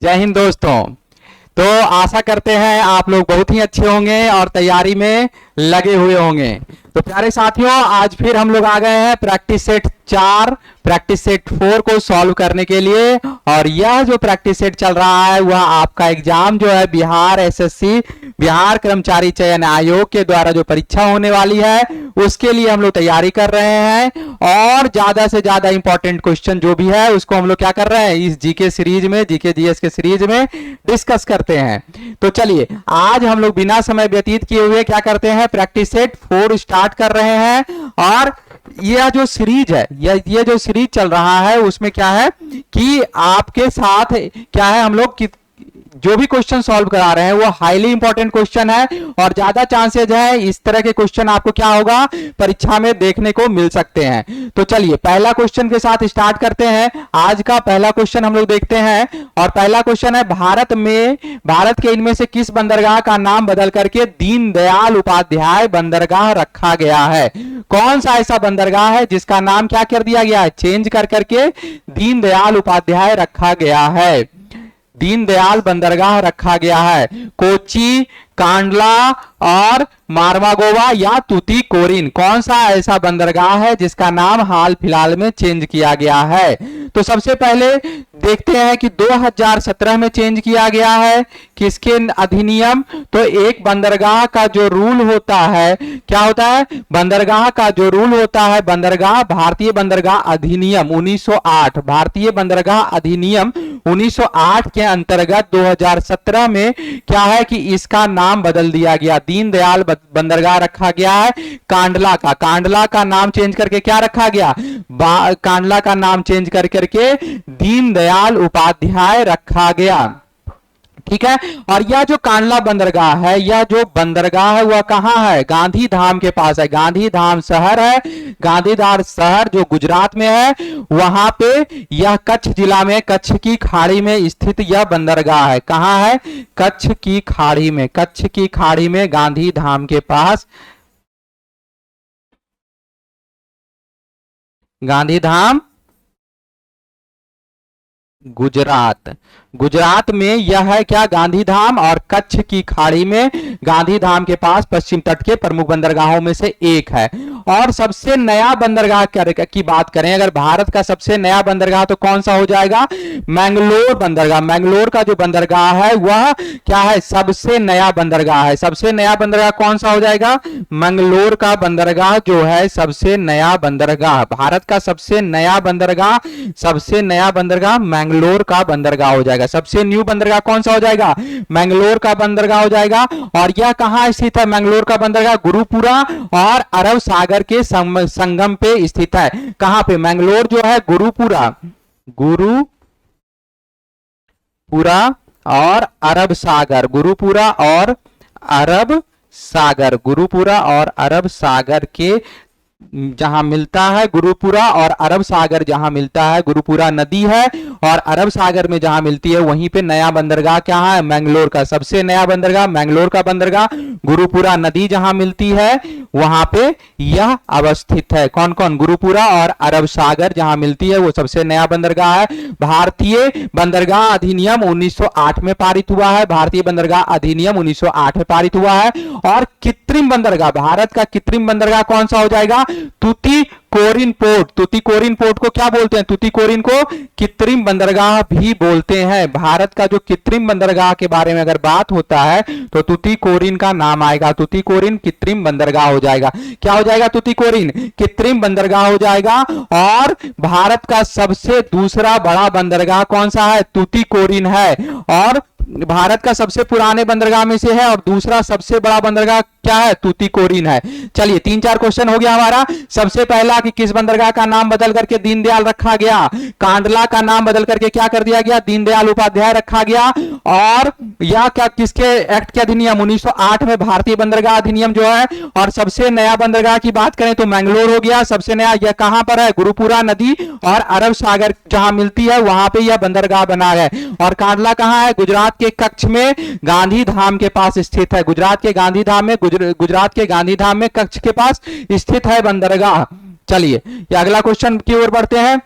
जय हिंद दोस्तों। तो आशा करते हैं आप लोग बहुत ही अच्छे होंगे और तैयारी में लगे हुए होंगे। तो प्यारे साथियों, आज फिर हम लोग आ गए हैं प्रैक्टिस सेट 4 प्रैक्टिस सेट 4 को सॉल्व करने के लिए। और यह जो प्रैक्टिस सेट चल रहा है वह आपका एग्जाम जो है बिहार एसएससी बिहार कर्मचारी चयन आयोग के द्वारा जो परीक्षा होने वाली है उसके लिए हम लोग तैयारी कर रहे हैं। और ज्यादा से ज्यादा इंपॉर्टेंट क्वेश्चन जो भी है उसको हम लोग क्या कर रहे हैं, इस जीके सीरीज में, जीके जीएस के सीरीज में डिस्कस करते हैं। तो चलिए आज हम लोग बिना समय व्यतीत किए हुए क्या करते हैं, प्रैक्टिस सेट 4 स्टार्ट कर रहे हैं। और यह जो सीरीज है, ये जो सीरीज चल रहा है उसमें क्या है कि आपके साथ क्या है, हम लोग जो भी क्वेश्चन सॉल्व करा रहे हैं वो हाईली इंपॉर्टेंट क्वेश्चन है और ज्यादा चांसेस है इस तरह के क्वेश्चन आपको क्या होगा, परीक्षा में देखने को मिल सकते हैं। तो चलिए पहला क्वेश्चन के साथ स्टार्ट करते हैं। आज का पहला क्वेश्चन हम लोग देखते हैं और पहला क्वेश्चन है, भारत के इनमें से किस बंदरगाह का नाम बदल करके दीनदयाल उपाध्याय बंदरगाह रखा गया है? कौन सा ऐसा बंदरगाह है जिसका नाम क्या कर दिया गया है, चेंज कर करके दीनदयाल उपाध्याय रखा गया है? दीनदयाल बंदरगाह रखा गया है। कोची, कांडला और मारवागोवा या तूतीकोरिन, कौन सा ऐसा बंदरगाह है जिसका नाम हाल फिलहाल में चेंज किया गया है? तो सबसे पहले देखते हैं कि 2017 में चेंज किया गया है किसके अधिनियम? तो एक बंदरगाह का जो रूल होता है, क्या होता है, बंदरगाह का जो रूल होता है, बंदरगाह भारतीय बंदरगाह अधिनियम 1908, भारतीय बंदरगाह अधिनियम 1908 के अंतर्गत 2017 में क्या है कि इसका नाम बदल दिया गया, दीनदयाल बंदरगाह रखा गया है। कांडला का नाम चेंज करके क्या रखा गया, कांडला का नाम चेंज कर करके दीनदयाल उपाध्याय रखा गया। ठीक है। और यह जो कांडला बंदरगाह है, यह जो बंदरगाह है वह कहां है, गांधीधाम के पास है। गांधीधाम शहर है, गांधीधाम शहर जो गुजरात में है, वहां पे यह कच्छ जिला में कच्छ की खाड़ी में स्थित यह बंदरगाह है। कहां है, कच्छ की खाड़ी में, कच्छ की खाड़ी में गांधीधाम के पास, गांधीधाम गुजरात में यह है क्या, गांधीधाम, और कच्छ की खाड़ी में गांधीधाम के पास पश्चिम तट के प्रमुख बंदरगाहों में से एक है। और सबसे नया बंदरगाह की बात करें, अगर भारत का सबसे नया बंदरगाह तो कौन सा हो जाएगा, मैंगलोर बंदरगाह। मैंगलोर का जो बंदरगाह है वह क्या है, सबसे नया बंदरगाह है। सबसे नया बंदरगाह कौन सा हो जाएगा, मैंगलोर का बंदरगाह जो है सबसे नया बंदरगाह, भारत का सबसे नया बंदरगाह मैंगलोर का बंदरगाह हो जाएगा। सबसे न्यू बंदरगाह कौन सा हो जाएगा, मैंगलोर का बंदरगाह हो जाएगा। और यह कहां स्थित है, मैंगलोर का बंदरगाह गुरुपुरा और अरब सागर के संगम पे स्थित है। कहां पे, मैंगलोर जो है गुरुपुरा और अरब सागर, गुरुपुरा और अरब सागर के जहां मिलता है, गुरुपुरा और अरब सागर जहां मिलता है, गुरुपुरा नदी है और अरब सागर में जहां मिलती है वहीं पे नया बंदरगाह क्या है, मैंगलोर का सबसे नया बंदरगाह मैंगलोर का बंदरगाह, गुरुपुरा नदी जहां मिलती है वहां पे यह अवस्थित है। कौन कौन, गुरुपुरा और अरब सागर जहां मिलती है वो सबसे नया बंदरगाह है। भारतीय बंदरगाह अधिनियम 1908 में पारित हुआ है, भारतीय बंदरगाह अधिनियम 1908 में पारित हुआ है। और कृत्रिम बंदरगाह, भारत का कृत्रिम बंदरगाह कौन सा हो जाएगा, तूतीकोरिन पोर्ट। तूतीकोरिन पोर्ट को क्या बोलते हैं, तूतीकोरिन को कृत्रिम बंदरगाह भी बोलते हैं। भारत का जो कृत्रिम बंदरगाह के बारे में अगर बात होता है तो तूतीकोरिन का नाम आएगा, तूतीकोरिन कृत्रिम बंदरगाह हो जाएगा। क्या हो जाएगा, तूतीकोरिन कृत्रिम बंदरगाह हो जाएगा। और भारत का सबसे दूसरा बड़ा बंदरगाह कौन सा है, तूतीकोरिन है। और भारत का सबसे पुराने बंदरगाह में से है और दूसरा सबसे बड़ा बंदरगाह क्या है, तूतीकोरिन है। चलिए 3-4 क्वेश्चन हो गया हमारा। सबसे पहला कि किस बंदरगाह का नाम बदल करके दीनदयाल रखा गया, कांडला का नाम बदल करके क्या कर दिया गया, दीनदयाल उपाध्याय रखा गया। और यह क्या किसके एक्ट के अधिनियम 1908 में भारतीय बंदरगाह अधिनियम जो है। और सबसे नया बंदरगाह की बात करें तो मैंगलोर हो गया सबसे नया। यह कहां पर है, गुरुपुरा नदी और अरब सागर जहां मिलती है वहां पे यह बंदरगाह बना है। और कांडला कहां है, गुजरात के कच्छ में गांधीधाम के पास स्थित है, गुजरात के गांधीधाम में कच्छ के पास स्थित है बंदरगाह। चलिए ये अगला क्वेश्चन की ओर बढ़ते हैं।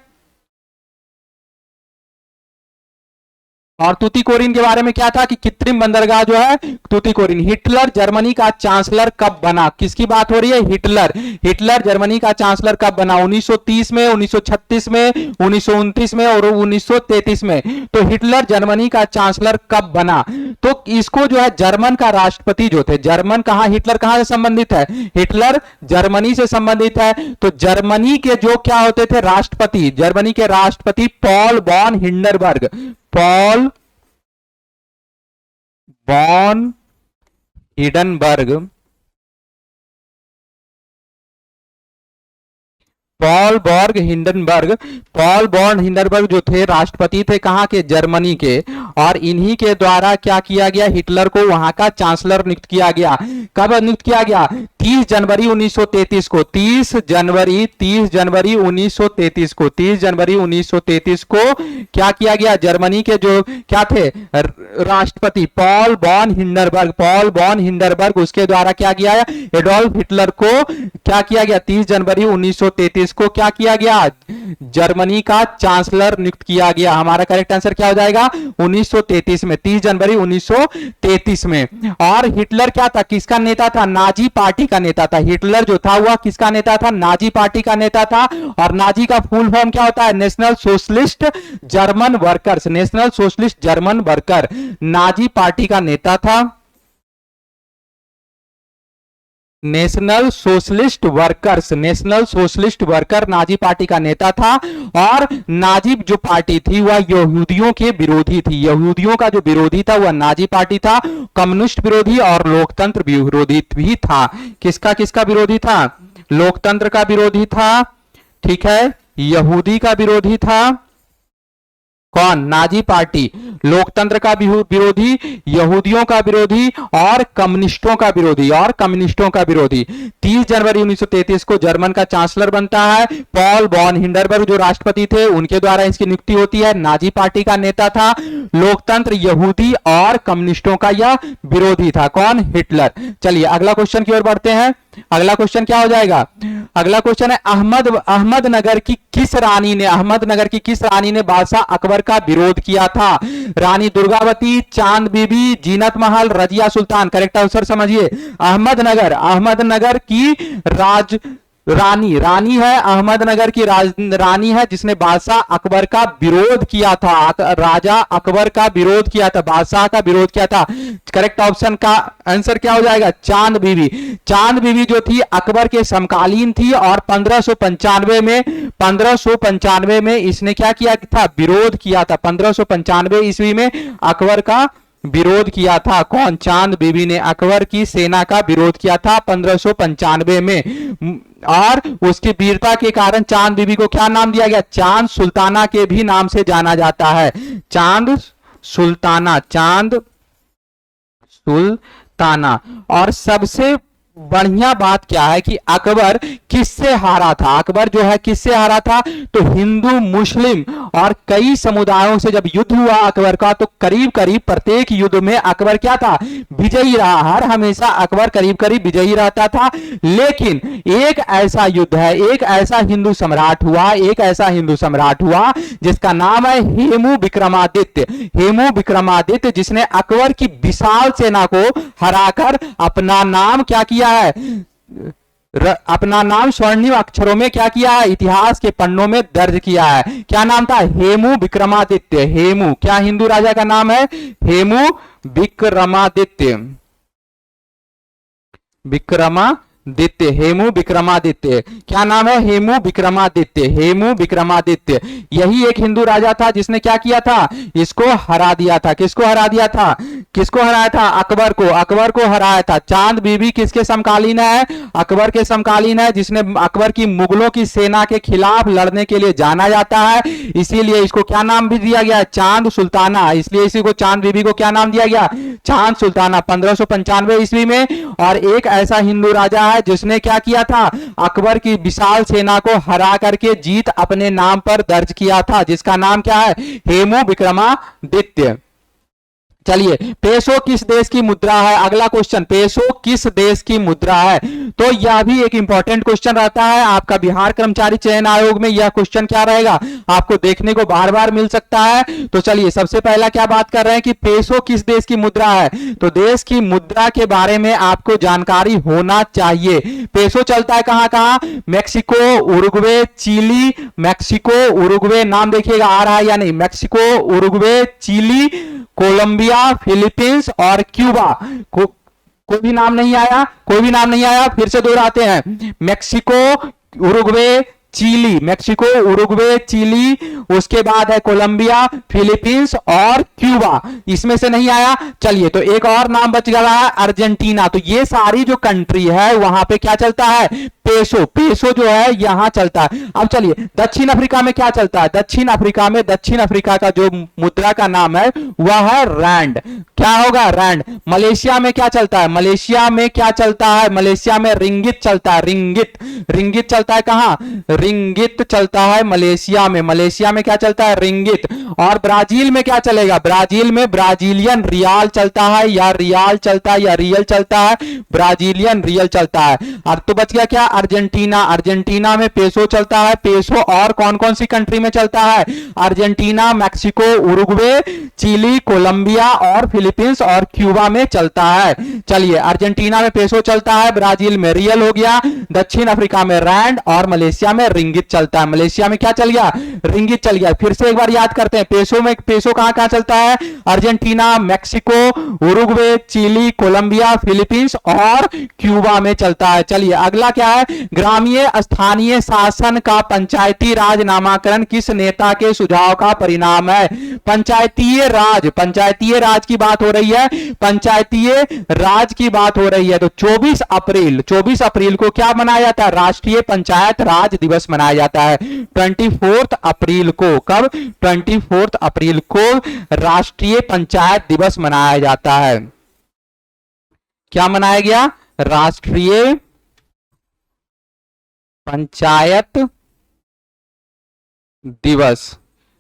और तूतीकोरिन के बारे में क्या था कि कृत्रिम बंदरगाह जो है तूतीकोरिन। हिटलर जर्मनी का चांसलर कब बना? किसकी बात हो रही है? हिटलर। हिटलर जर्मनी का चांसलर कब बना? 1930 में, 1936 में, 1929 में और 1933 में। तो हिटलर जर्मनी का चांसलर कब बना? तो इसको जो है जर्मन का राष्ट्रपति जो थे, जर्मन कहां, हिटलर कहां से संबंधित है? हिटलर जर्मनी से संबंधित है। तो जर्मनी के जो क्या होते थे राष्ट्रपति, जर्मनी के राष्ट्रपति Paul von Hindenburg, Paul von Hindenburg, Paul बॉर्न हिंडनबर्ग जो थे राष्ट्रपति थे कहां के? जर्मनी के। और इन्हीं के द्वारा क्या किया गया? हिटलर को वहां का चांसलर नियुक्त किया गया। कब नियुक्त किया गया? 30 जनवरी 1933 को, 30 जनवरी 1933 को क्या किया गया? जर्मनी के जो क्या थे राष्ट्रपति पॉल वॉन हिंडनबर्ग, उसके द्वारा क्या किया गया? एडोल्फ हिटलर को क्या किया गया? 30 जनवरी 1933 को क्या किया गया? जर्मनी का चांसलर नियुक्त किया गया। हमारा करेक्ट आंसर क्या हो जाएगा? 1933 में, 30 जनवरी 1933 में। और हिटलर क्या था? किसका नेता था? नाजी पार्टी का नेता था। हिटलर जो था वह किसका नेता था? नाजी पार्टी का नेता था। और नाजी का फुल फॉर्म क्या होता है? National socialist German workers, national socialist German worker, Nazi party का नेता था। National socialist worker Nazi party का नेता था। और नाजी जो पार्टी थी वह यहूदियों के विरोधी थी। यहूदियों का जो विरोधी था वह नाजी पार्टी था। कम्युनिस्ट विरोधी और लोकतंत्र विरोधी भी था। किसका किसका विरोधी था? लोकतंत्र का विरोधी था, ठीक है, यहूदी का विरोधी था। कौन? Nazi party. लोकतंत्र का विरोधी, यहूदियों का विरोधी और कम्युनिस्टों का विरोधी। 30 जनवरी 1933 को जर्मन का चांसलर बनता है पॉल वॉन हिंडनबर्ग, जो राष्ट्रपति थे उनके द्वारा इसकी नियुक्ति होती है। नाजी पार्टी का नेता था, लोकतंत्र, यहूदी और कम्युनिस्टों का यह विरोधी था। कौन? हिटलर। चलिए अगला क्वेश्चन की ओर बढ़ते हैं। अगला क्वेश्चन क्या हो जाएगा? अगला क्वेश्चन है अहमदनगर की किस रानी ने बादशाह अकबर का विरोध किया था? रानी दुर्गावती, चांद बीबी, जीनत महल, रजिया सुल्तान। करेक्ट आंसर समझिए। अहमदनगर की रानी है, अहमदनगर की रानी है जिसने बादशाह अकबर का विरोध किया था। राजा अकबर का विरोध किया था, बादशाह का विरोध किया था। करेक्ट ऑप्शन का आंसर क्या हो जाएगा? चांद बीबी। चांद बीबी जो थी अकबर के समकालीन थी और 1595 में इसने क्या किया था? विरोध किया था। 1595 ईस्वी में अकबर का विरोध किया था। कौन? चांद बीबी ने अकबर की सेना का विरोध किया था 1595 में। और उसकी वीरता के कारण चांद बीबी को क्या नाम दिया गया? चांद सुल्ताना के भी नाम से जाना जाता है। चांद सुल्ताना। और सबसे बढ़िया बात क्या है कि अकबर किससे हारा था? अकबर जो है किससे हारा था? तो हिंदू, मुस्लिम और कई समुदायों से जब युद्ध हुआ अकबर का, तो करीब करीब प्रत्येक युद्ध में अकबर क्या था? विजयी रहा। हर हमेशा अकबर करीब करीब विजयी रहता था। लेकिन एक ऐसा युद्ध है, एक ऐसा हिंदू सम्राट हुआ जिसका नाम है हेमू विक्रमादित्य, जिसने अकबर की विशाल सेना को हराकर अपना नाम क्या किया है? अपना नाम स्वर्णिम अक्षरों में क्या किया है? इतिहास के पन्नों में दर्ज किया है। क्या नाम था? हेमू विक्रमादित्य। हेमू क्या हिंदू राजा का नाम है? हेमू विक्रमादित्य। हेमू विक्रमादित्य। क्या नाम है? हेमू विक्रमादित्य। यही एक हिंदू राजा था जिसने क्या किया था? इसको हरा दिया था। किसको हराया था? अकबर को हराया था। चांद बीबी किसके समकालीन है? अकबर के समकालीन है, जिसने अकबर की मुगलों की सेना के खिलाफ लड़ने के लिए जाना जाता है। इसीलिए इसको क्या नाम भी दिया गया? चांद सुल्ताना। इसलिए इसी को, चांद बीबी को क्या नाम दिया गया? चांद सुल्ताना। 1595 ईस्वी में। और एक ऐसा हिंदू राजा है जिसने क्या किया था? अकबर की विशाल सेना को हरा करके जीत अपने नाम पर दर्ज किया था, जिसका नाम क्या है? हेमू विक्रमादित्य। चलिए, पेसो किस देश की मुद्रा है? अगला क्वेश्चन, पेसो किस देश की मुद्रा है? तो यह भी एक इंपॉर्टेंट क्वेश्चन रहता है आपका बिहार कर्मचारी चयन आयोग में। यह क्वेश्चन क्या रहेगा, आपको देखने को बार बार मिल सकता है। तो चलिए, सबसे पहला क्या बात कर रहे हैं कि पेसो किस देश की मुद्रा है, तो देश की मुद्रा के बारे में आपको जानकारी होना चाहिए। पेसो चलता है कहां कहां? Mexico, Uruguay, Chile, Mexico, Uruguay, नाम देखिएगा आ रहा है या नहीं, Mexico, Uruguay, Chile, Colombia, Philippines और क्यूबा। कोई भी नाम नहीं आया, कोई भी नाम नहीं आया, फिर से दोहराते हैं, Mexico, Uruguay, Chile, Mexico, Uruguay, Chile, उसके बाद है कोलंबिया, फिलीपींस और क्यूबा। इसमें से नहीं आया, चलिए तो एक और नाम बच गया है, अर्जेंटीना। तो ये सारी जो कंट्री है वहां पे क्या चलता है? पेसो। पेसो जो है यहां चलता है। अब चलिए, दक्षिण अफ्रीका में क्या चलता है? दक्षिण अफ्रीका में, दक्षिण अफ्रीका का जो मुद्रा का नाम है वह है रैंड। क्या होगा? रैंड। मलेशिया में क्या चलता है? मलेशिया में क्या चलता है? मलेशिया में रिंगित चलता है, रिंगित। रिंगित चलता है कहां? रिंगित चलता है मलेशिया में। मलेशिया में क्या चलता है? रिंगित। और ब्राजील में क्या चलेगा? ब्राजील में ब्राजीलियन रियाल चलता है, या रियाल चलता है या रियल चलता है, ब्राजीलियन रियल चलता है। अब तो बच गया क्या? अर्जेंटीना। अर्जेंटीना में पेसो चलता है। पेसो और कौन कौन सी कंट्री में चलता है? Argentina, Mexico, Uruguay, Chile, Colombia और फिलीपींस और क्यूबा में चलता है। चलिए, अर्जेंटीना में पेसो चलता है, ब्राजील में रियल हो गया, दक्षिण अफ्रीका में रैंड और मलेशिया में रिंगित चलता है। मलेशिया में क्या चल गया? रिंगित चल गया। फिर से एक बार याद करते हैं, पेसो में, पेसो कहां कहां चलता है? Argentina, Mexico, Uruguay, Chile, Colombia, Philippines और क्यूबा में चलता है। चलिए, अगला क्या है? ग्रामीण स्थानीय शासन का पंचायती राज नामकरण किस नेता के सुझाव का परिणाम है? पंचायतीय राज, पंचायतीय राज की बात हो रही है, पंचायतीय राज की बात हो रही है। तो 24 अप्रैल को क्या मनाया जाता है? राष्ट्रीय पंचायत राज दिवस मनाया जाता है। 24 अप्रैल को, कब? 24 अप्रैल को राष्ट्रीय पंचायत दिवस मनाया जाता है। क्या मनाया गया? राष्ट्रीय पंचायत दिवस।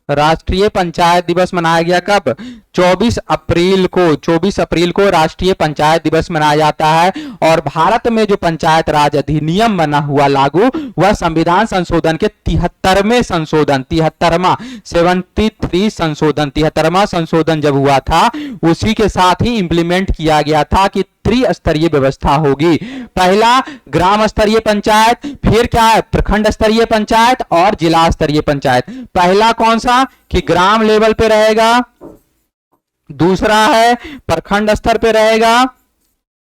राष्ट्रीय पंचायत दिवस मनाया गया कब? 24 अप्रैल को। 24 अप्रैल को राष्ट्रीय पंचायत दिवस मनाया जाता है। और भारत में जो पंचायत राज अधिनियम बना हुआ लागू, वह संविधान संशोधन के 73वें संशोधन, 73 संशोधन, 73वां संशोधन जब हुआ था, उसी के साथ ही इंप्लीमेंट किया गया था कि त्रिस्तरीय व्यवस्था होगी। पहला ग्राम स्तरीय पंचायत, फिर क्या है? प्रखंड स्तरीय पंचायत और जिला स्तरीय पंचायत। पहला कौन सा? कि ग्राम लेवल पे रहेगा, दूसरा है प्रखंड स्तर पे रहेगा,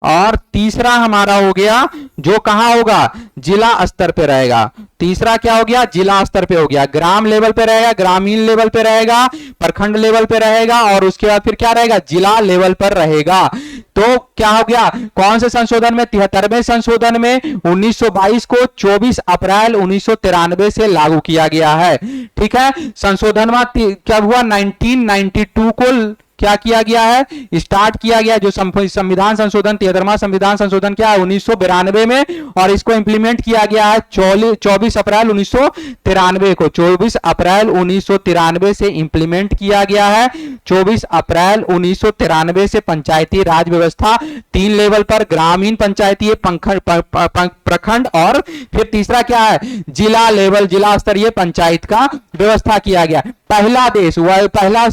और तीसरा हमारा हो गया जो कहां होगा? जिला स्तर पे रहेगा। तीसरा क्या हो गया? जिला स्तर पे हो गया। ग्राम लेवल पे रहेगा, ग्रामीण लेवल पे रहेगा, प्रखंड लेवल पे रहेगा, और उसके बाद फिर क्या रहेगा? जिला लेवल पर रहेगा। तो क्या हो गया? कौन से संशोधन में? 73वें संशोधन में 1922 को 24 अप्रैल 1993 से लागू किया गया है। ठीक है, संशोधन क्या हुआ? 1992 को क्या किया गया है? स्टार्ट किया गया। जो संविधान संशोधन, 73वां संविधान संशोधन क्या है? 1992 में, और इसको इंप्लीमेंट किया गया है 24 अप्रैल 1993 को। 24 अप्रैल 1993 से इंप्लीमेंट किया गया है। 24 अप्रैल 1993 से पंचायती राज व्यवस्था 3 लेवल पर, ग्रामीण पंचायती, प्रखंड, और फिर तीसरा क्या है? जिला लेवल, जिला स्तरीय पंचायत का व्यवस्था किया गया। पहला देश, पहला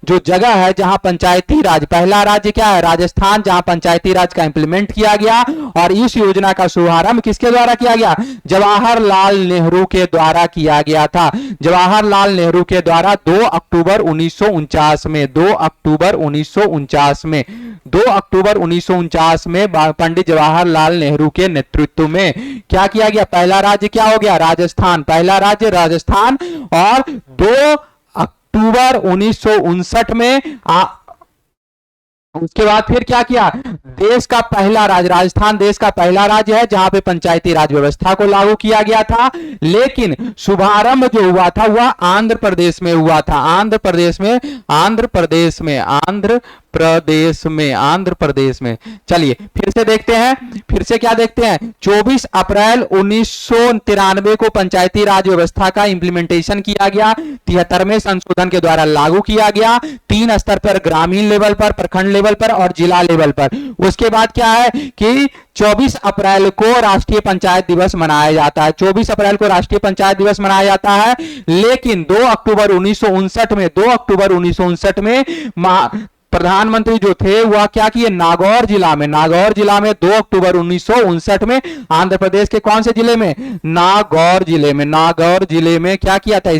जो जगह है जहां पंचायती राज, पहला राज्य क्या है? राजस्थान, जहां पंचायती राज का इंप्लीमेंट किया गया। और इस योजना का शुभारंभ किसके द्वारा किया गया? जवाहरलाल नेहरू के द्वारा किया गया था। जवाहरलाल नेहरू के द्वारा 2 अक्टूबर 1949 में, 2 अक्टूबर 1949 में, 2 अक्टूबर 1949 में पंडित जवाहरलाल नेहरू के नेतृत्व में क्या किया गया? पहला राज्य क्या हो गया? राजस्थान, पहला राज्य राजस्थान। और 2 अक्टूबर 1959 में उसके बाद फिर क्या किया? देश का पहला राज्य, राजस्थान देश का पहला राज्य है जहां पे पंचायती राज व्यवस्था को लागू किया गया था। लेकिन शुभारंभ जो हुआ था वह आंध्र प्रदेश में हुआ था। आंध्र प्रदेश में, आंध्र प्रदेश में। चलिए फिर से देखते हैं, फिर से क्या देखते हैं। 24 अप्रैल 1993 को पंचायती राज व्यवस्था का इंप्लीमेंटेशन किया गया, 73वें संशोधन के द्वारा लागू किया गया, 3 स्तर पर, ग्रामीण लेवल पर, प्रखंड लेवल पर और जिला लेवल पर। उसके बाद क्या है कि 24 अप्रैल को राष्ट्रीय पंचायत दिवस मनाया जाता है, 24 अप्रैल को राष्ट्रीय पंचायत दिवस मनाया जाता है। लेकिन 2 अक्टूबर 1959 में, 2 अक्टूबर 1959 में प्रधानमंत्री जो थे वह क्या किए, नागौर जिला में, नागौर जिला में 2 अक्टूबर 1959 में, आंध्र प्रदेश के कौन से जिले में, नागौर जिले में, नागौर जिले में क्या किया था,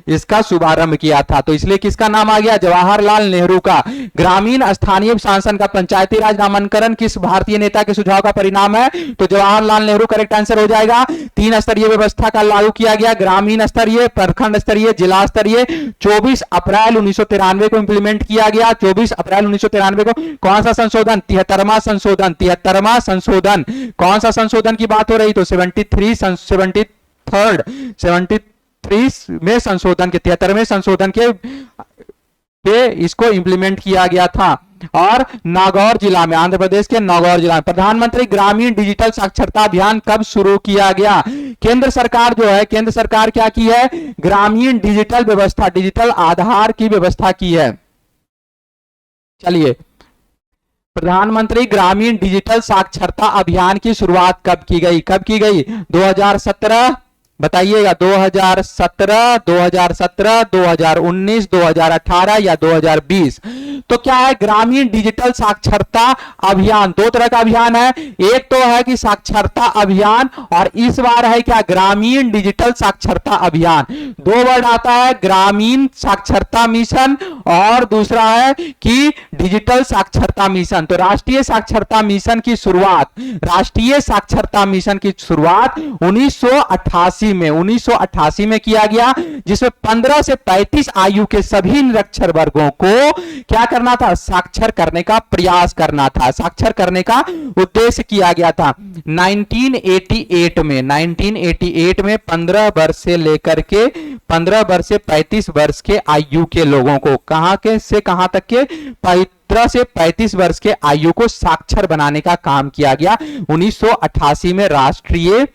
इसका शुभारंभ किया था। तो इसलिए किसका नाम आ गया, जवाहरलाल नेहरू का। ग्रामीण स्थानीय शासन का पंचायती राज नामांकन किस भारतीय नेता के सुझाव का परिणाम है, तो जवाहरलाल नेहरू करेक्ट आंसर हो जाएगा। 3 स्तरीय व्यवस्था का लागू किया गया, ग्रामीण स्तरीय, प्रखंड स्तरीय, जिला स्तरीय। 24 अप्रैल 1993 को इंप्लीमेंट किया गया, 24 अप्रैल 1993 को। कौन सा संशोधन, 73वां संशोधन, 73वां संशोधन। कौन सा संशोधन की बात हो रही, तो 73 में संशोधन के, 73वें संशोधन के इसको इंप्लीमेंट किया गया था। और नागौर जिला में, आंध्र प्रदेश के नागौर जिला में। प्रधानमंत्री ग्रामीण डिजिटल साक्षरता अभियान कब शुरू किया गया, केंद्र सरकार जो है, केंद्र सरकार क्या की है, ग्रामीण डिजिटल व्यवस्था, डिजिटल आधार की व्यवस्था की है। चलिए, प्रधानमंत्री ग्रामीण डिजिटल साक्षरता अभियान की शुरुआत कब की गई, कब की गई, 2017, बताइएगा, 2017, 2017, 2019, 2018 या 2020। तो क्या है, ग्रामीण डिजिटल साक्षरता अभियान 2 तरह का अभियान है। एक तो है कि साक्षरता अभियान, और इस बार है क्या, ग्रामीण डिजिटल साक्षरता अभियान। 2 वर्ड आता है, ग्रामीण साक्षरता मिशन और दूसरा है कि डिजिटल साक्षरता मिशन। तो राष्ट्रीय साक्षरता मिशन की शुरुआत, राष्ट्रीय साक्षरता मिशन की शुरुआत 1988 में किया गया, जिसमें 15 से 35 आयु के सभी निरक्षर वर्गों को क्या करना था, साक्षर करने का प्रयास करना था, साक्षर करने का उद्देश्य किया गया था। 1988 में 15 वर्ष से लेकर के 15 वर्ष से 35 वर्ष के आयु के लोगों को, कहां के से कहां तक के, 15 से 35 वर्ष के आयु को साक्षर बनाने का काम किया गया। 1988 में राष्ट्रीय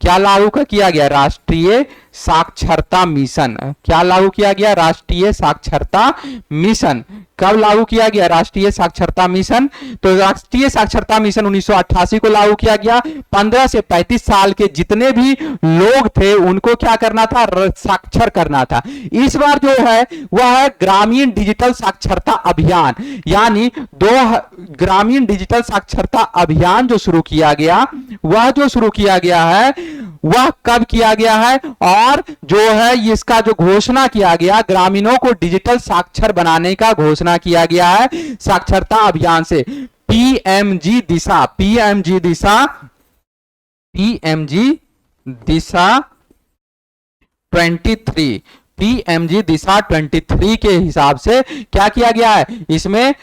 क्या लागू किया गया, राष्ट्रीय साक्षरता मिशन। क्या लागू किया गया, राष्ट्रीय साक्षरता मिशन। कब लागू किया गया राष्ट्रीय साक्षरता मिशन, तो राष्ट्रीय साक्षरता मिशन 1988 को लागू किया गया। 15 से 35 साल के जितने भी लोग थे उनको क्या करना था, साक्षर करना था। इस बार जो है वह है ग्रामीण डिजिटल साक्षरता अभियान, यानी ग्रामीण डिजिटल साक्षरता अभियान जो शुरू किया गया, वह जो शुरू किया गया है वह कब किया गया है, और जो है इसका जो घोषणा किया गया, ग्रामीणों को डिजिटल साक्षर बनाने का घोषणा किया गया है साक्षरता अभियान से। पीएमजी दिशा, पीएमजी दिशा, पीएमजी दिशा 23, पीएमजी दिशा 23 के हिसाब से क्या किया गया है, इसमें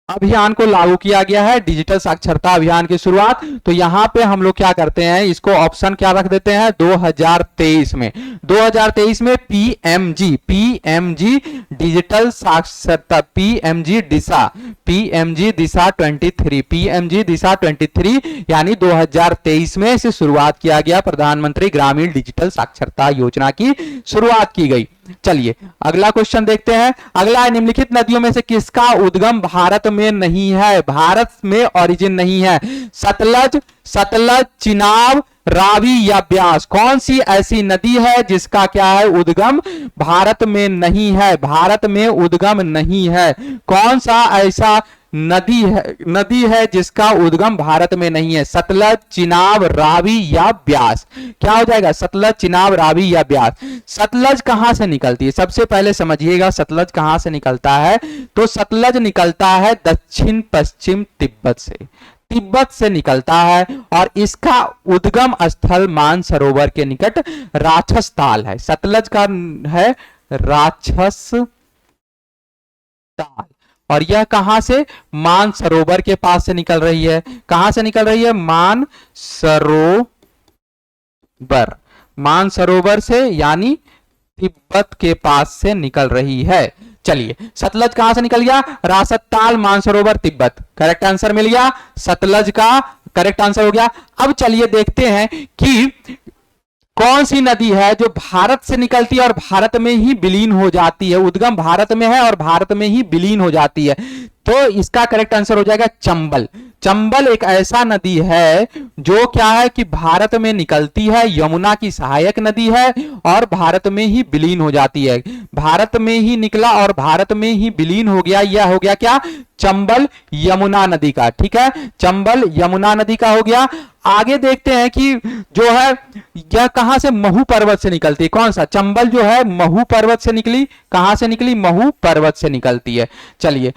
अभियान को लागू किया गया है, डिजिटल साक्षरता अभियान की शुरुआत। तो यहां पे हम लोग क्या करते हैं, इसको ऑप्शन क्या रख देते हैं, 2023 में। 2023 में पीएमजी, पीएमजी डिजिटल साक्षरता, पीएमजी दिशा, पीएमजी दिशा 23, पीएमजी दिशा 23 यानी 2023 में से शुरुआत किया गया, प्रधानमंत्री ग्रामीण डिजिटल साक्षरता योजना की शुरुआत की गई। चलिए अगला क्वेश्चन देखते हैं। अगला है, निम्नलिखित नदियों में से किसका उद्गम भारत में नहीं है, भारत में ओरिजिन नहीं है, सतलज, सतलज, चिनाब, रावी या ब्यास। कौन सी ऐसी नदी है जिसका क्या है, उद्गम भारत में नहीं है, भारत में उद्गम नहीं है। कौन सा ऐसा नदी है जिसका उद्गम भारत में नहीं है, सतलज, चिनाब, रावी या ब्यास। क्या हो जाएगा, सतलज, चिनाब, रावी या ब्यास। सतलज कहां से निकलती है, सबसे पहले समझिएगा सतलज कहां से निकलता है। तो सतलज निकलता है दक्षिण पश्चिम तिब्बत से, तिब्बत से निकलता है, और इसका उद्गम स्थल मानसरोवर के निकट राक्षस ताल है। सतलज का है राक्षस ताल, और यह कहां से, मानसरोवर के पास से निकल रही है। कहां से निकल रही है, मानसरोवर, मानसरोवर से यानी तिब्बत के पास से निकल रही है। चलिए, सतलज कहां से निकल गया? रासत-ताल, मानसरोवर, तिब्बत। करेक्ट आंसर मिल गया, सतलज का करेक्ट आंसर हो गया। अब चलिए देखते हैं कि कौन सी नदी है जो भारत से निकलती है और भारत में ही विलीन हो जाती है। उद्गम भारत में है और भारत में ही विलीन हो जाती है, तो इसका करेक्ट आंसर हो जाएगा चंबल। चंबल एक ऐसा नदी है जो क्या है कि भारत में निकलती है, यमुना की सहायक नदी है और भारत में ही विलीन हो जाती है। भारत में ही निकला और भारत में ही विलीन हो गया, यह हो गया क्या? चंबल यमुना नदी का। ठीक है, चंबल यमुना नदी का हो गया। आगे देखते हैं कि जो है यह कहां से? महू पर्वत से निकलती है। कौन सा? चंबल जो है महू पर्वत से निकली। कहां से निकली? महू पर्वत से निकलती है। चलिए,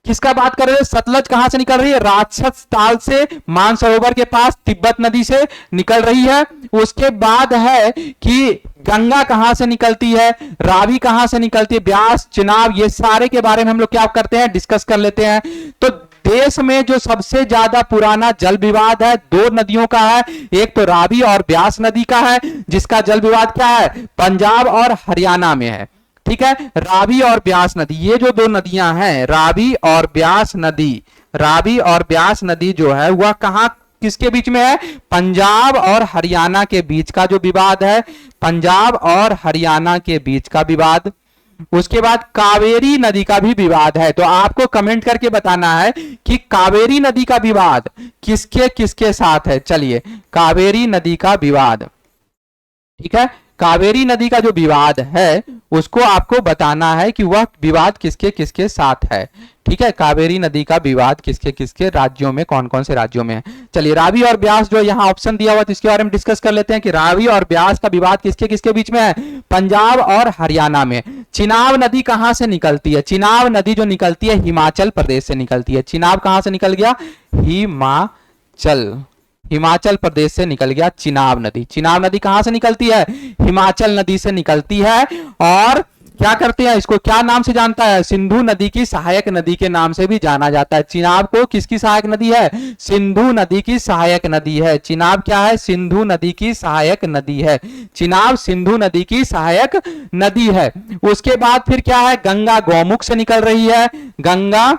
किसका बात कर रहे हैं? सतलज कहां से निकल रही है? राक्षस ताल से, मानसरोवर के पास तिब्बत नदी से निकल रही है। उसके बाद है कि गंगा कहां से निकलती है, रावी कहां से निकलती है, ब्यास, चिनाब, ये सारे के बारे में हम लोग क्या करते हैं? डिस्कस कर लेते हैं। तो देश में जो सबसे ज्यादा पुराना जल विवाद है, दो नदियों का है। एक तो रावी और ब्यास नदी का है, जिसका जल विवाद क्या है? पंजाब और हरियाणा में है। ठीक है, रावी और ब्यास नदी, ये जो दो नदियां हैं, रावी और ब्यास नदी, रावी और ब्यास नदी जो है वह कहां, किसके बीच में है? पंजाब और हरियाणा के बीच का जो विवाद है, पंजाब और हरियाणा के बीच का विवाद। उसके बाद कावेरी नदी का भी विवाद है। तो आपको कमेंट करके बताना है कि कावेरी नदी का विवाद किसके किसके साथ है। चलिए, कावेरी नदी का विवाद, ठीक है, कावेरी नदी का जो विवाद है उसको आपको बताना है कि वह विवाद किसके किसके साथ है। ठीक है, कावेरी नदी का विवाद किसके किसके राज्यों में, कौन कौन से राज्यों में है। चलिए, रावी और ब्यास जो यहां ऑप्शन दिया हुआ है इसके बारे में डिस्कस कर लेते हैं कि रावी और ब्यास का विवाद किसके किसके बीच में है? पंजाब और हरियाणा में। चिनाब नदी कहां से निकलती है? चिनाब नदी जो निकलती है हिमाचल प्रदेश से निकलती है। चिनाब कहां से निकल गया? हिमाचल प्रदेश से निकल गया चिनाब नदी। चिनाब नदी कहां से निकलती है? हिमाचल नदी से निकलती है। और क्या करते हैं इसको, क्या नाम से जानता है? सिंधु नदी की सहायक नदी के नाम से भी जाना जाता है। चिनाब को किसकी सहायक नदी है? सिंधु नदी की सहायक नदी है। चिनाब क्या है? सिंधु नदी की सहायक नदी है। चिनाब सिंधु नदी की सहायक नदी है। उसके बाद फिर क्या है? गंगा गौमुख से निकल रही है। गंगा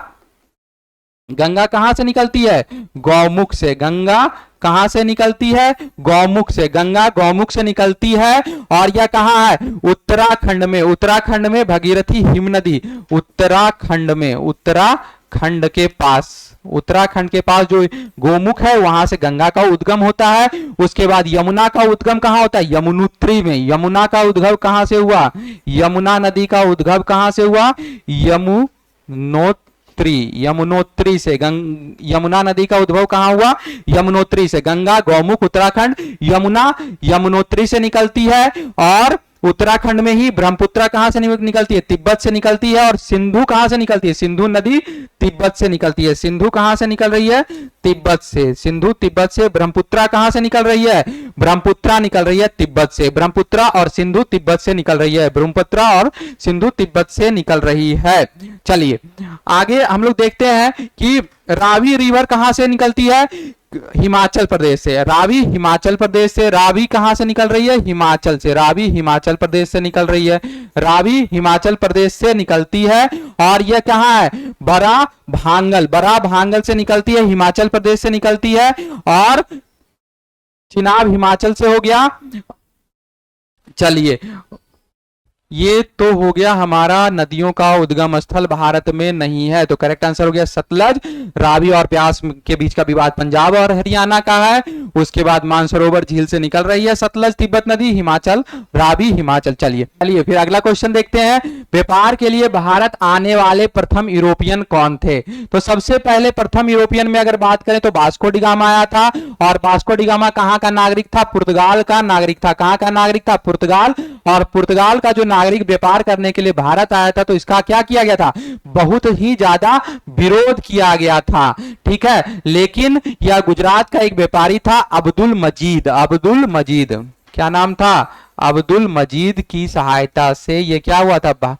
कहां से निकलती है? गौमुख से। गंगा कहां से निकलती है? गौमुख से। गंगा गौमुख से निकलती है और यह कहां है? उत्तराखंड में। उत्तराखंड में भगीरथी हिमनदी, उत्तराखंड के पास, उत्तराखंड के पास जो गोमुख है वहां से गंगा का उद्गम होता है। उसके बाद यमुना का उद्गम कहां होता है? यमुनोत्री में। यमुना का उद्गम कहां से हुआ? यमुना नदी का उद्गम कहां से हुआ? यमुनोत्री से। यमुना नदी का उद्भव कहां हुआ? यमुनोत्री से। गंगा गौमुख उत्तराखंड, यमुना यमुनोत्री से निकलती है और उत्तराखंड में ही ब्रह्मपुत्र कहां से निकलती है? तिब्बत से निकलती है। और सिंधु कहां से निकलती है? सिंधु नदी तिब्बत से निकलती है। सिंधु कहां से निकल रही है? तिब्बत से। सिंधु तिब्बत से। ब्रह्मपुत्र कहां से निकल रही है? ब्रह्मपुत्र निकल रही है तिब्बत से। ब्रह्मपुत्र और सिंधु तिब्बत से निकल रही है। ब्रह्मपुत्र और सिंधु तिब्बत से निकल रही है। चलिए आगे हम लोग देखते हैं कि रावी रिवर कहां से निकलती है? हिमाचल प्रदेश से। रावी हिमाचल प्रदेश से। रावी कहां से निकल रही है? हिमाचल से। रावी हिमाचल प्रदेश से निकल रही है। रावी हिमाचल प्रदेश से निकलती है और यह कहां है? बड़ा भांगल से निकलती है, हिमाचल प्रदेश से निकलती है। और चिनाब हिमाचल से हो गया। चलिए, ये तो हो गया हमारा नदियों का उद्गम स्थल भारत में नहीं है, तो करेक्ट आंसर हो गया सतलज। रावी और ब्यास के बीच का विवाद पंजाब और हरियाणा का है। उसके बाद मानसरोवर झील से निकल रही है सतलज तिब्बत नदी, हिमाचल, रावी हिमाचल। चलिए फिर अगला क्वेश्चन देखते हैं। व्यापार के लिए भारत आने वाले प्रथम यूरोपियन कौन थे? तो सबसे पहले प्रथम यूरोपियन में अगर बात करें तो वास्को डी गामा आया था। और वास्को डी गामा कहां का नागरिक था? पुर्तगाल का नागरिक था। कहां का नागरिक था? पुर्तगाल। और पुर्तगाल का जो नागरिक व्यापार करने के लिए भारत आया था तो इसका क्या किया गया था? बहुत ही ज्यादा विरोध किया गया था। ठीक है, लेकिन यह गुजरात का एक व्यापारी था, अब्दुल मजीद। क्या नाम था? अब्दुल मजीद की सहायता से यह क्या हुआ था?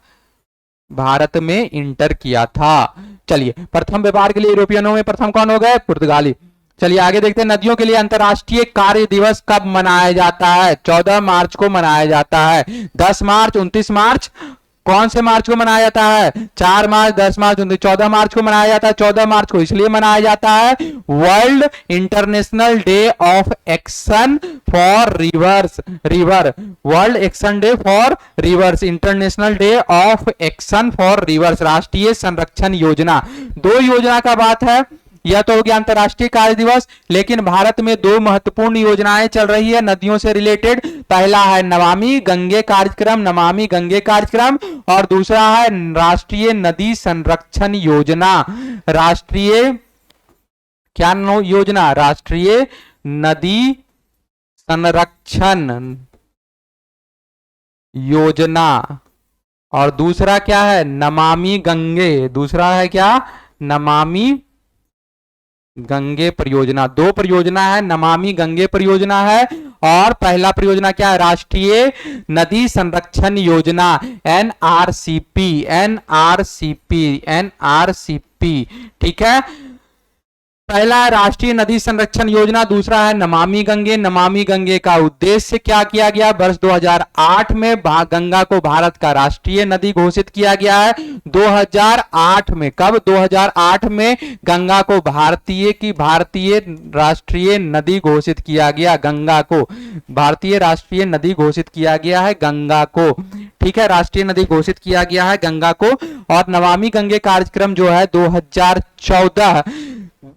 भारत में इंटर किया था। चलिए, प्रथम व्यापार के लिए यूरोपियनों में प्रथम कौन हो गए? पुर्तगाली। चलिए आगे देखते हैं। नदियों के लिए अंतर्राष्ट्रीय कार्य दिवस कब मनाया जाता है? 14 मार्च को मनाया जाता है। 10 मार्च, 29 मार्च, कौन से मार्च को मनाया जाता है? 4 मार्च, 10 मार्च, 14 मार्च को मनाया जाता है। 14 मार्च को इसलिए मनाया जाता है world international day of action for river, world action day for reverse, international day of action for reverse, राष्ट्रीय संरक्षण योजना। दो योजना का बात है, यह तो हो गया अंतरराष्ट्रीय कार्य दिवस, लेकिन भारत में दो महत्वपूर्ण योजनाएं चल रही है नदियों से रिलेटेड। पहला है नमामि गंगे कार्यक्रम, नमामि गंगे कार्यक्रम, और दूसरा है राष्ट्रीय नदी संरक्षण योजना। राष्ट्रीय क्या योजना? राष्ट्रीय नदी संरक्षण योजना। और दूसरा क्या है? नमामि गंगे। दूसरा है क्या? नमामि गंगे परियोजना। दो परियोजना है, नमामि गंगे परियोजना है और पहला परियोजना क्या है? राष्ट्रीय नदी संरक्षण योजना, एनआरसीपी, एनआरसीपी, एनआरसीपी। ठीक है, पहला है राष्ट्रीय नदी संरक्षण योजना, दूसरा है नमामि गंगे। नमामि गंगे का उद्देश्य क्या किया गया? वर्ष 2008 में गंगा को भारत का राष्ट्रीय नदी घोषित किया गया है। 2008 में, कब? 2008 में गंगा को भारतीय राष्ट्रीय नदी घोषित किया गया। गंगा को भारतीय राष्ट्रीय नदी घोषित किया गया है, गंगा को। ठीक है, राष्ट्रीय नदी घोषित किया गया है गंगा को। और नमामि गंगे कार्यक्रम जो है 2014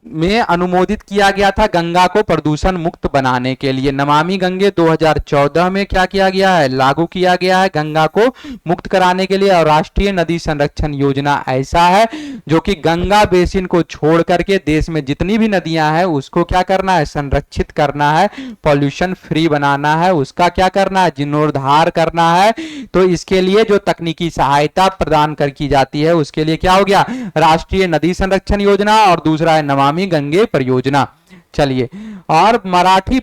में अनुमोदित किया गया था गंगा को प्रदूषण मुक्त बनाने के लिए। नमामि गंगे 2014 में क्या किया गया है? लागू किया गया है गंगा को मुक्त कराने के लिए। और राष्ट्रीय नदी संरक्षण योजना ऐसा है जो कि गंगा बेसिन को छोड़ करके देश में जितनी भी नदियां हैं उसको क्या करना है? संरक्षित करना है, पॉल्यूशन फ्री बनाना है, उसका क्या करना है? जीर्णोद्धार करना है। तो इसके लिए जो तकनीकी सहायता प्रदान कर की जाती है उसके लिए क्या हो गया? राष्ट्रीय नदी संरक्षण योजना, और दूसरा है नमामि गंगे परियोजना। चलिए, और मराठी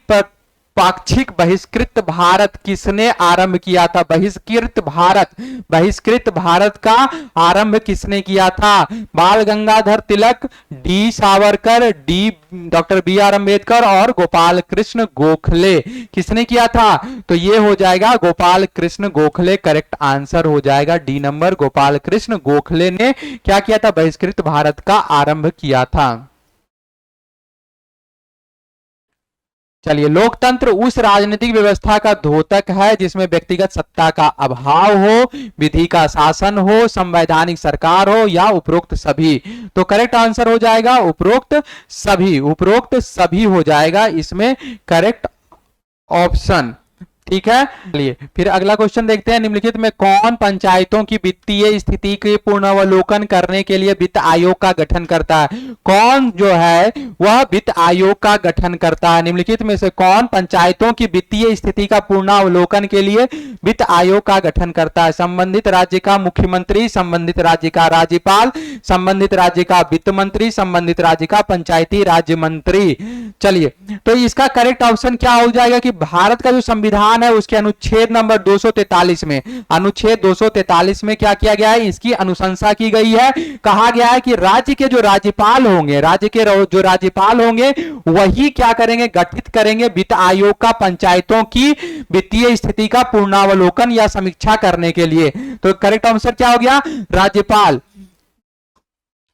पाक्षिक बहिष्कृत भारत किसने आरंभ किया था? बहिष्कृत भारत का आरंभ किसने किया था? Bal Gangadhar Tilak, D Savarkar, D doctor B R Ambedkar और गोपाल कृष्ण गोखले। किसने किया था? तो ये हो जाएगा गोपाल कृष्ण गोखले, करेक्ट आंसर हो जाएगा डी नंबर। गोपाल कृष्ण गोखले ने क्या किया था? बहिष्कृत भारत का आरंभ किया था। चलिए, लोकतंत्र उस राजनीतिक व्यवस्था का द्योतक है जिसमें व्यक्तिगत सत्ता का अभाव हो, विधि का शासन हो, संवैधानिक सरकार हो, या उपरोक्त सभी। तो करेक्ट आंसर हो जाएगा उपरोक्त सभी, उपरोक्त सभी हो जाएगा इसमें करेक्ट ऑप्शन। ठीक है, चलिए फिर अगला क्वेश्चन देखते हैं। निम्नलिखित में कौन पंचायतों की वित्तीय स्थिति के पुनरावलोकन करने के लिए वित्त आयोग का गठन करता है? कौन जो है वह वित्त आयोग का गठन करता है? निम्नलिखित में से कौन पंचायतों की वित्तीय स्थिति का पुनरावलोकन के लिए वित्त आयोग का गठन करता है? संबंधित राज्य का मुख्यमंत्री, संबंधित राज्य का राज्यपाल, संबंधित राज्य का वित्त मंत्री, संबंधित राज्य का पंचायती राज्य मंत्री। चलिए, तो इसका करेक्ट ऑप्शन क्या हो जाएगा कि भारत का जो संविधान है उसके अनुच्छेद नंबर 243 में, अनुच्छेद 243 में क्या किया गया है? इसकी अनुशंसा की गई है। कहा गया है कि राज्य के जो राज्यपाल होंगे, राज्य के जो राज्यपाल होंगे वही क्या करेंगे? गठित करेंगे वित्त आयोग का पंचायतों की वित्तीय स्थिति का पूर्णावलोकन या समीक्षा करने के लिए। तो करेक्ट आंसर क्या हो गया? राज्यपाल।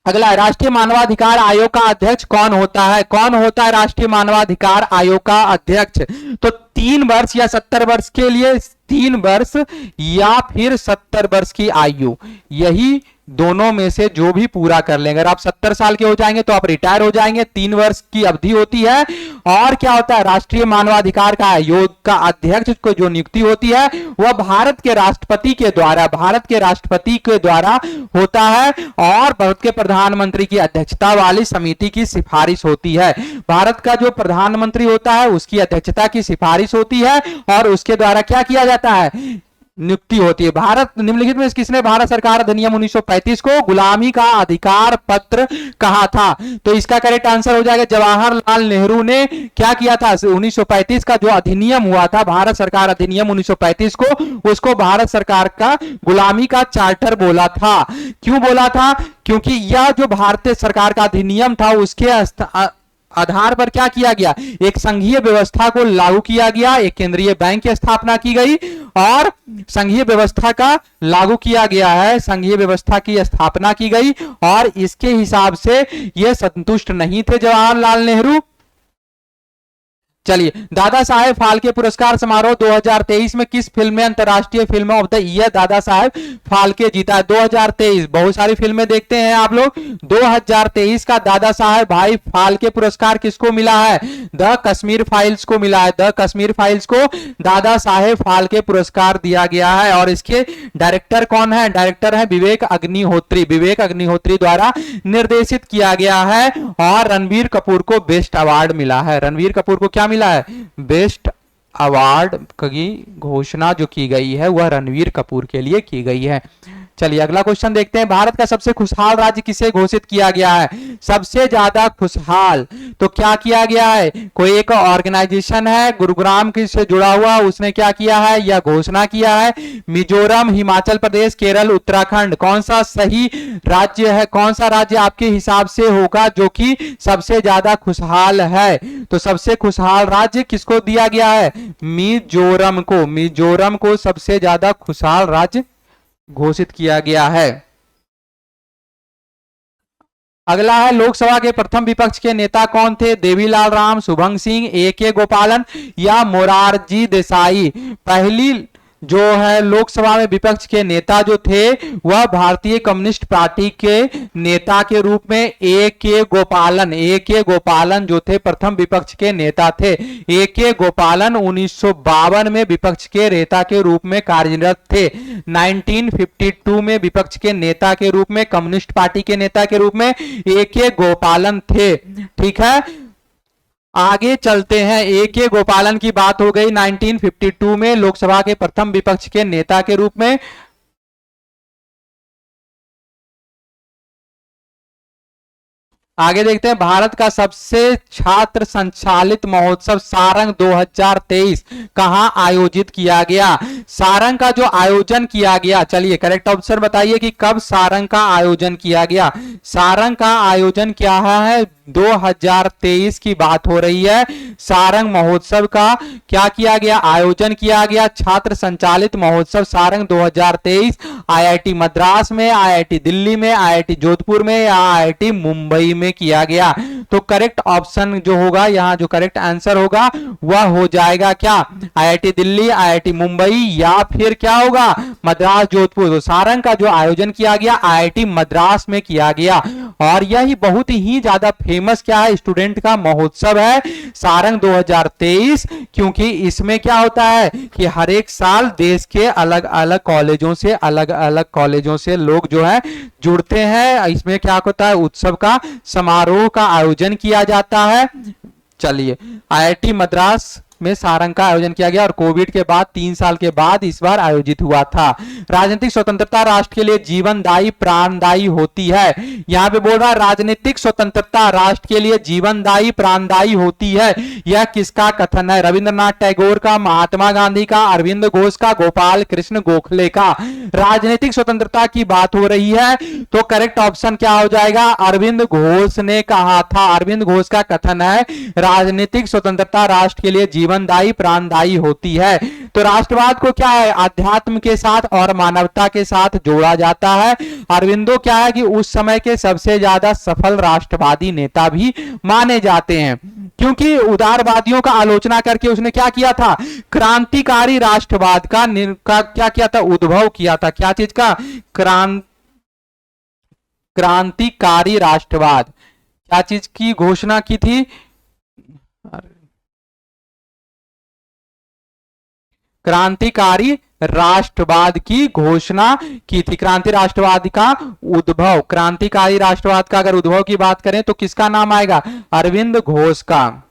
अगला, राष्ट्रीय मानवाधिकार आयोग का अध्यक्ष कौन होता है? कौन होता है राष्ट्रीय मानवाधिकार आयोग का अध्यक्ष? तो 3 वर्ष या 70 वर्ष के लिए, 3 वर्ष या फिर 70 वर्ष की आयु, यही दोनों में से जो भी पूरा कर लेंगे। अगर आप 70 साल के हो जाएंगे तो आप रिटायर हो जाएंगे। 3 वर्ष की अवधि होती है। और क्या होता है? राष्ट्रीय मानवाधिकार का आयोग का अध्यक्ष को जो नियुक्ति होती है वह भारत के राष्ट्रपति के द्वारा होता है और भारत के प्रधानमंत्री की अध्यक्षता वाली समिति की सिफारिश होती है। भारत का जो प्रधानमंत्री होता है उसकी अध्यक्षता की सिफारिश होती है और उसके द्वारा क्या किया जाता है? नियुक्ति होती है। भारत निम्नलिखित में किसने भारत सरकार अधिनियम 1935 को गुलामी का अधिकार पत्र कहा था? तो इसका करेक्ट आंसर हो जाएगा जवाहरलाल नेहरू ने क्या किया था? 1935 का जो अधिनियम हुआ था, भारत सरकार अधिनियम 1935 को, उसको भारत सरकार का गुलामी का चार्टर बोला था। क्यों बोला था? क्योंकि यह जो भारतीय सरकार का अधिनियम था उसके आधार पर क्या किया गया, एक संघीय व्यवस्था को लागू किया गया, एक केंद्रीय बैंक की स्थापना की गई और संघीय व्यवस्था का लागू किया गया है, संघीय व्यवस्था की स्थापना की गई और इसके हिसाब से ये संतुष्ट नहीं थे जवाहरलाल नेहरू। चलिए, दादा साहेब फाल्के पुरस्कार समारोह 2023 में किस फिल्म में अंतरराष्ट्रीय film of the year Dada Saheb Phalke जीता है? 2023 बहुत सारी फिल्में देखते हैं आप लोग। 2023 का दादा साहेब भाई फाल्के पुरस्कार किसको मिला है? द कश्मीर फाइल्स को मिला है। द कश्मीर फाइल्स को दादा साहेब फाल्के पुरस्कार दिया गया है और इसके डायरेक्टर कौन है? डायरेक्टर है विवेक अग्निहोत्री। विवेक अग्निहोत्री द्वारा निर्देशित किया गया है और रणबीर कपूर को बेस्ट अवार्ड मिला है। रणबीर कपूर को क्या मिला है? बेस्ट अवार्ड की घोषणा जो की गई है वह रणबीर कपूर के लिए की गई है। चलिए अगला क्वेश्चन देखते हैं। भारत का सबसे खुशहाल राज्य किसे घोषित किया गया है? सबसे ज्यादा खुशहाल तो क्या किया गया है? कोई एक ऑर्गेनाइजेशन है गुरुग्राम से जुड़ा हुआ, उसने क्या किया है? यह घोषणा किया है। मिजोरम, हिमाचल प्रदेश, केरल, उत्तराखंड, कौन सा सही राज्य है? कौन सा राज्य आपके हिसाब से होगा जो कि सबसे ज्यादा खुशहाल है? तो सबसे खुशहाल राज्य किसको दिया गया है? मिजोरम को। मिजोरम को सबसे ज्यादा खुशहाल राज्य घोषित किया गया है। अगला है लोकसभा के प्रथम विपक्ष के नेता कौन थे? देवीलाल राम, शुभंग सिंह, ए.के. गोपालन या मोरारजी देसाई। पहली जो है लोकसभा में विपक्ष के नेता जो थे वह भारतीय कम्युनिस्ट पार्टी के नेता के रूप में ए.के. गोपालन। ए.के. गोपालन जो थे प्रथम विपक्ष के नेता थे। ए.के. गोपालन 1952 में विपक्ष के नेता के रूप में कार्यरत थे। 1952 में विपक्ष के नेता के रूप में, कम्युनिस्ट पार्टी के नेता के रूप में ए.के. गोपालन थे। ठीक है, आगे चलते हैं। ए.के. गोपालन की बात हो गई 1952 में लोकसभा के प्रथम विपक्ष के नेता के रूप में। आगे देखते हैं। भारत का सबसे छात्र संचालित महोत्सव सारंग 2023 कहां आयोजित किया गया? सारंग का जो आयोजन किया गया, चलिए करेक्ट ऑप्शन बताइए कि कब सारंग का आयोजन किया गया। सारंग का आयोजन क्या है? 2023 की बात हो रही है। सारंग महोत्सव का क्या किया गया? आयोजन किया गया। छात्र संचालित महोत्सव सारंग 2023 आईआईटी मद्रास में, आईआईटी दिल्ली में, आईआईटी जोधपुर में या आईआईटी मुंबई में किया गया। तो करेक्ट ऑप्शन जो होगा, यहां जो करेक्ट आंसर होगा वह हो जाएगा क्या? आईआईटी दिल्ली, आईआईटी मुंबई या फिर क्या होगा? मद्रास जोधपुर। तो सारंग का जो आयोजन किया गया आईआईटी मद्रास में किया गया और यही बहुत ही ज्यादा फेमस क्या है? स्टूडेंट का महोत्सव है सारंग 2023, क्योंकि इसमें क्या होता है कि हर एक साल देश के अलग अलग कॉलेजों से लोग जो है जुड़ते हैं। इसमें क्या होता है? उत्सव का, समारोह का आयोजन किया जाता है। चलिए, आईआईटी मद्रास में सारंग का आयोजन किया गया और कोविड के बाद 3 साल के बाद इस बार आयोजित हुआ था। राजनीतिक स्वतंत्रता राष्ट्र के लिए जीवनदायी प्राणदायी होती है। यहां पे बोल रहा है राजनीतिक स्वतंत्रता राष्ट्र के लिए जीवनदायी प्राणदायी होती है। यह किसका कथन है? रविंद्रनाथ टैगोर का, महात्मा गांधी का, अरविंद घोष का, गोपाल कृष्ण गोखले का। राजनीतिक स्वतंत्रता की बात हो रही है तो करेक्ट ऑप्शन क्या हो जाएगा? अरविंद घोष ने कहा था। अरविंद घोष का कथन है राजनीतिक स्वतंत्रता राष्ट्र के लिए जीवनदायी प्राणदायी होती है। तो राष्ट्रवाद को क्या है? अध्यात्म के साथ और मानवता के साथ जोड़ा जाता है। अरविंदो क्या है कि उस समय के सबसे ज्यादा सफल राष्ट्रवादी नेता भी माने जाते हैं, क्योंकि उदारवादियों का आलोचना करके उसने क्या किया था? क्रांतिकारी राष्ट्रवाद का क्या किया था? उद्भव किया था। क्या चीज का? क्रांतिकारी राष्ट्रवाद। क्या चीज की घोषणा की थी? क्रांतिकारी राष्ट्रवाद की घोषणा की थी। क्रांति राष्ट्रवाद का उद्भव, क्रांतिकारी राष्ट्रवाद का अगर उद्भव की बात करें तो किसका नाम आएगा? अरविंद घोष का।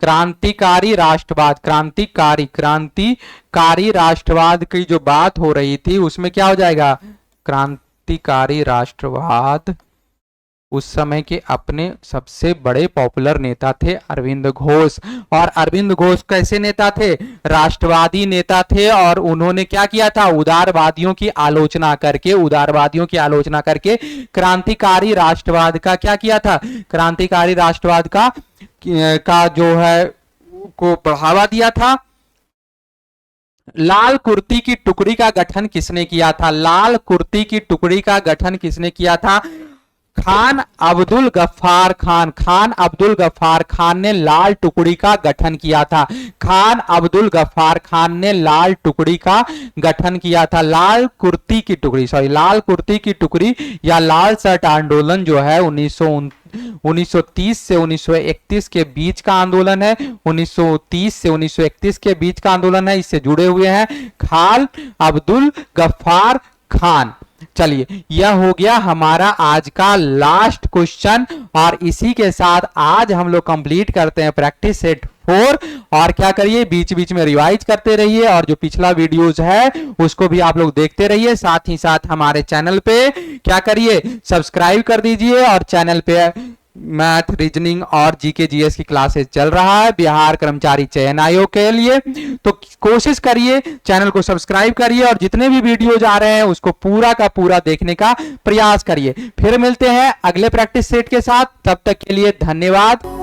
क्रांतिकारी राष्ट्रवाद, क्रांतिकारी राष्ट्रवाद की जो बात हो रही थी उसमें क्या हो जाएगा? क्रांतिकारी राष्ट्रवाद उस समय के अपने सबसे बड़े पॉपुलर नेता थे अरविंद घोष। और अरविंद घोष कैसे नेता थे? राष्ट्रवादी नेता थे। और उन्होंने क्या किया था? उदारवादियों की आलोचना करके क्रांतिकारी राष्ट्रवाद का क्या किया था? क्रांतिकारी राष्ट्रवाद का जो है को बढ़ावा दिया था। लाल कुर्ती की टुकड़ी का गठन किसने किया था? लाल कुर्ती की टुकड़ी का गठन किसने किया था? खान अब्दुल गफ्फार खान। खान अब्दुल गफ्फार खान ने लाल टुकड़ी का गठन किया था। खान अब्दुल गफ्फार खान ने लाल टुकड़ी का गठन किया था। लाल कुर्ती की टुकड़ी या लाल शर्ट आंदोलन जो है 1930 से 1931 के बीच का आंदोलन है। 1930 से 1931 के बीच का आंदोलन है। इससे जुड़े हुए हैं खान अब्दुल गफ्फार खान। चलिए, यह हो गया हमारा आज का लास्ट क्वेश्चन। और इसी के साथ आज हम लोग कंप्लीट करते हैं प्रैक्टिस सेट 4। और क्या करिए, बीच बीच में रिवाइज करते रहिए और जो पिछला वीडियोस है उसको भी आप लोग देखते रहिए। साथ ही साथ हमारे चैनल पे क्या करिए, सब्सक्राइब कर दीजिए। और चैनल पे मैथ, रीजनिंग और जीके जीएस की क्लासेस चल रहा है बिहार कर्मचारी चयन आयोग के लिए। तो कोशिश करिए, चैनल को सब्सक्राइब करिए और जितने भी वीडियोज आ रहे हैं उसको पूरा का पूरा देखने का प्रयास करिए। फिर मिलते हैं अगले प्रैक्टिस सेट के साथ। तब तक के लिए धन्यवाद।